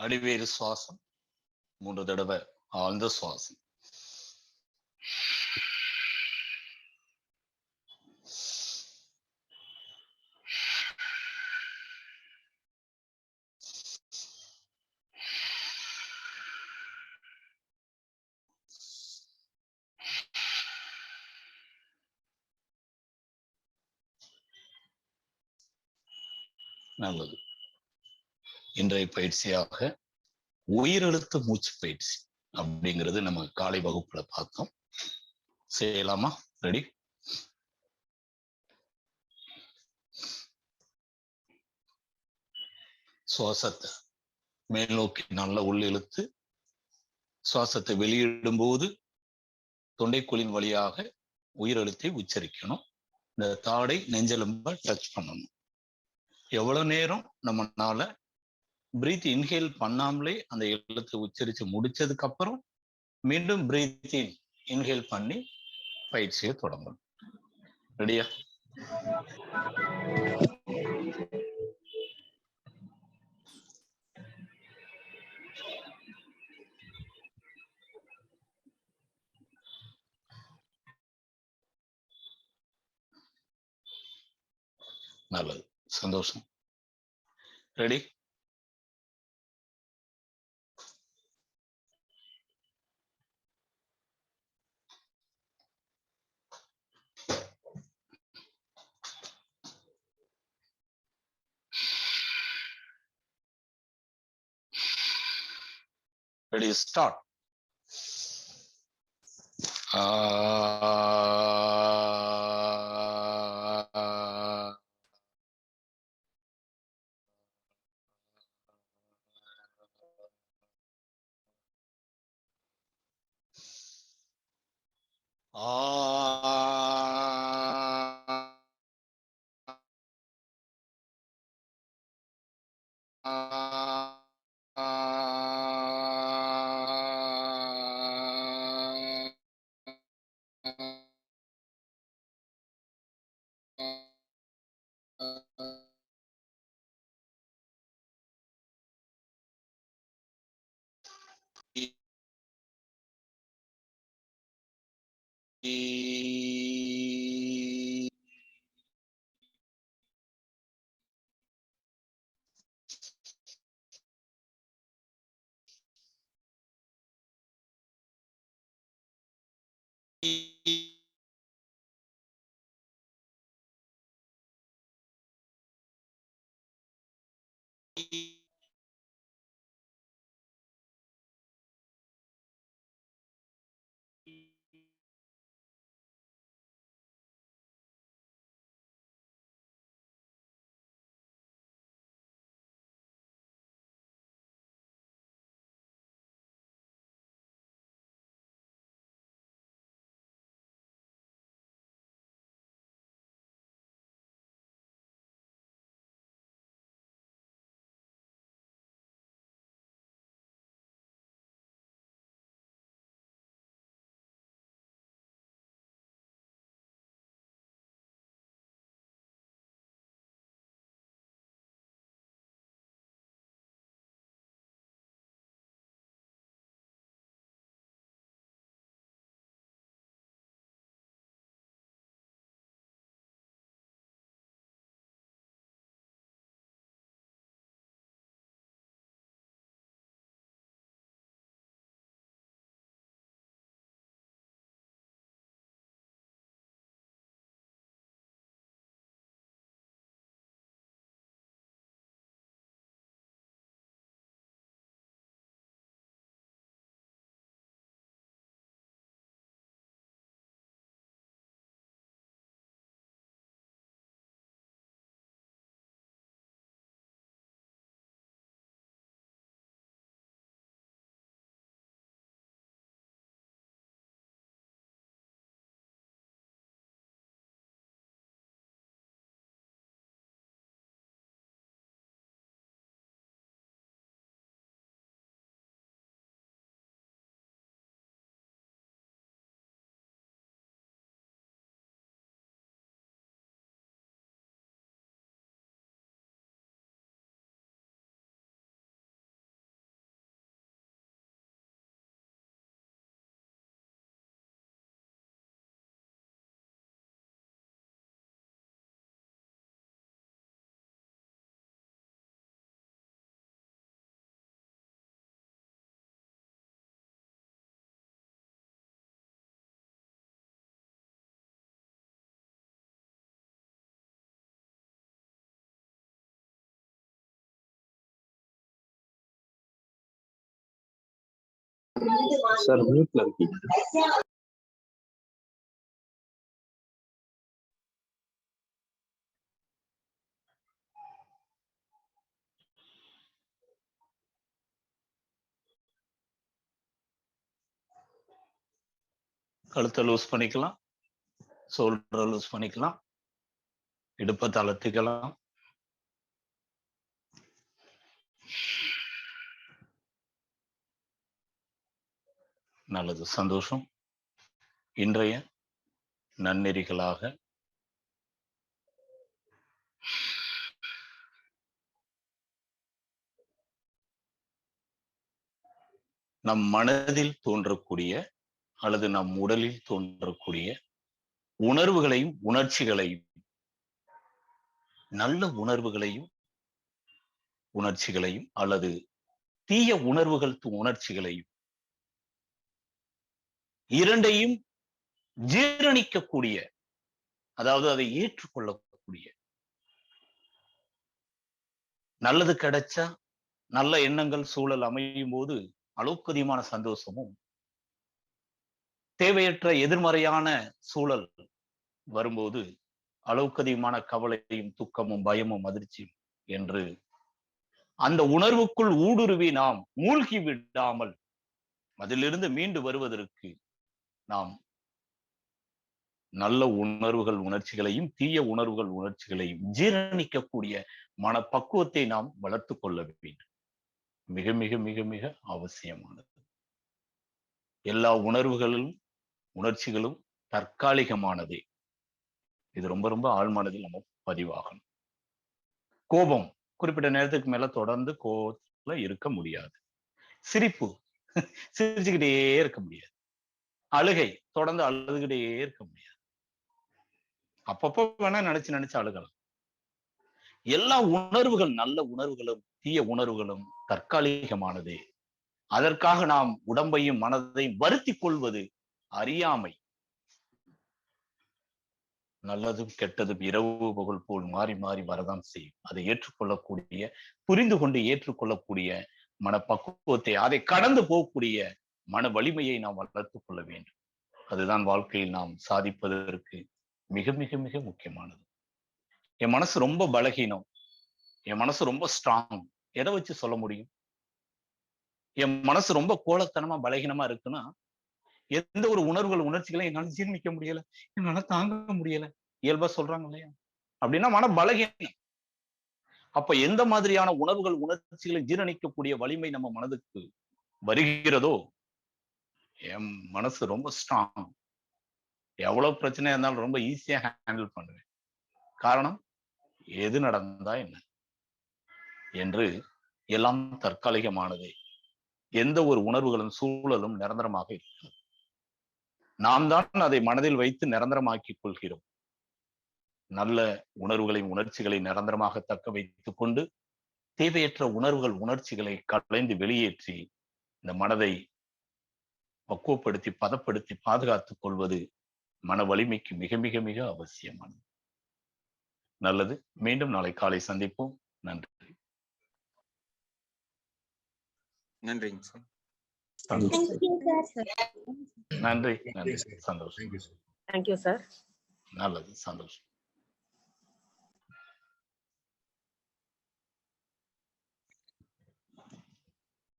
அடிவேறு சுவாசம் 3 தடவை ஆழ்ந்த சுவாசம். நல்லது. இன்றைய பயிற்சியாக உயிரெழுத்து மூச்சு பயிற்சி அப்படிங்கிறது நம்ம காலை வகுப்புல பார்த்தோம். செய்யலாமா? ரெடி? சுவாசத்தை மேல் நோக்கி நல்லா உள்ள இழுத்து சுவாசத்தை வெளியிடும் போது தொண்டைக்குழின் வழியாக உயிரெழுத்தை உச்சரிக்கணும். இந்த தாடை நெஞ்செலும்ப டச் பண்ணணும். எவ்வளவு நேரம் நம்மனால பிரீத் இன்ஹேல் பண்ணாமலே அந்த எழுத்தை உச்சரித்து முடிச்சதுக்கு அப்புறம் மீண்டும் பிரீத் இன்ஹேல் பண்ணி பயிற்சியை தொடங்கணும். ரெடியா? நல்லது, சந்தோஷம். ரெடி? Ready, start. சார் மியூட்ல இருக்கீங்க. கழுத்தை லூஸ் பண்ணிக்கலாம், ஷோல்டரை லூஸ் பண்ணிக்கலாம், இடுப்பை தளர்த்திக்கலாம். நல்லது, சந்தோஷம். இன்றைய நன்னெறிகளாக நம் மனதில் தோன்றக்கூடிய அல்லது நம் உடலில் தோன்றக்கூடிய உணர்வுகளையும் உணர்ச்சிகளையும், நல்ல உணர்வுகளையும் உணர்ச்சிகளையும் அல்லது தீய உணர்வுகள் உணர்ச்சிகளையும் இரண்டையும் ஜீரணிக்கக்கூடிய, அதாவது அதை ஏற்றுக்கொள்ளக்கூடிய, நல்லது கிடைச்சா நல்ல எண்ணங்கள் சூழல் அமையும் போது அளவுக்கு அதிகமான சந்தோஷமும், தேவையற்ற எதிர்மறையான சூழல் வரும்போது அளவுக்கு அதிகமான கவலையும் துக்கமும் பயமும் அதிர்ச்சியும் என்று அந்த உணர்வுக்குள் ஊடுருவி நாம் மூழ்கி விடாமல் அதிலிருந்து மீண்டு வருவதற்கு நாம் நல்ல உணர்வுகள் உணர்ச்சிகளையும் தீய உணர்வுகள் உணர்ச்சிகளையும் ஜீரணிக்கக்கூடிய மனப்பக்குவத்தை நாம் வளர்த்து கொள்ள வேண்டும். மிக மிக மிக மிக அவசியமானது. எல்லா உணர்வுகளும் உணர்ச்சிகளும் தற்காலிகமானதே. இது ரொம்ப ரொம்ப ஆழ்மனதில் நம்ம பதிவாகணும். கோபம் குறிப்பிட்ட நேரத்துக்கு மேல தொடர்ந்து கோபத்துல இருக்க முடியாது. சிரிப்பு சிரிச்சுக்கிட்டே இருக்க முடியாது. அழுகை தொடர்ந்து அழுதுகிட்டே இருக்க முடியாது. அப்பப்போ வேணா நினைச்சு நினைச்சு அழுகலாம். எல்லா உணர்வுகள், நல்ல உணர்வுகளும் தீய உணர்வுகளும் தற்காலிகமானதே. அதற்காக நாம் உடம்பையும் மனதையும் வருத்திக் கொள்வது அறியாமை. நல்லதும் கெட்டதும் இரவு பகல் போல் மாறி மாறி வரதான் செய்யும். அதை ஏற்றுக்கொள்ளக்கூடிய, புரிந்து கொண்டு ஏற்றுக்கொள்ளக்கூடிய மனப்பக்குவத்தை, அதை கடந்து போகக்கூடிய மன வலிமையை நாம் வளர்த்துக் கொள்ள வேண்டும். அதுதான் வாழ்க்கையில் நாம் சாதிப்பதற்கு மிக மிக மிக முக்கியமானது. என் மனசு ரொம்ப பலகீனம், என் மனசு ரொம்ப ஸ்ட்ராங், எதை வச்சு சொல்ல முடியும்? என் மனசு ரொம்ப கோலத்தனமா பலகீனமா இருக்குன்னா, எந்த ஒரு உணர்வுகள் உணர்ச்சிகளையும் என்னால ஜீர்ணிக்க முடியல, என்னால தாங்க முடியல, இயல்பா சொல்றாங்க இல்லையா? அப்படின்னா மன பலகீனம். அப்ப எந்த மாதிரியான உணர்வுகள் உணர்ச்சிகளை ஜீரணிக்கக்கூடிய வலிமை நம்ம மனதுக்கு வருகிறதோ, என் மனசு ரொம்ப ஸ்ட்ராங், எவ்வளவு பிரச்சனையா இருந்தாலும் ரொம்ப ஈஸியா ஹேண்டில் பண்ணுவேன். காரணம், எது நடந்தா என்ன என்று எல்லாம் தற்காலிகமானதே. எந்த ஒரு உணர்வுகளும் சூழலும் நிரந்தரமாக இருக்கிறது. நாம் தான் அதை மனதில் வைத்து நிரந்தரமாக்கிக் கொள்கிறோம். நல்ல உணர்வுகளையும் உணர்ச்சிகளை நிரந்தரமாக தக்க வைத்துக் கொண்டு தேவையற்ற உணர்வுகள் உணர்ச்சிகளை கலைந்து வெளியேற்றி இந்த மனதை பக்குவப்படுத்தி பதப்படுத்தி பாதுகாத்துக் கொள்வது மன வலிமைக்கு மிக மிக மிக அவசியமானது. நல்லது. மீண்டும் நாளை காலை சந்திப்போம். நன்றி. நன்றிங்க சார். நன்றி. நன்றி. சந்தோஷம். Thank you sir. நல்லது. சந்தோஷம்.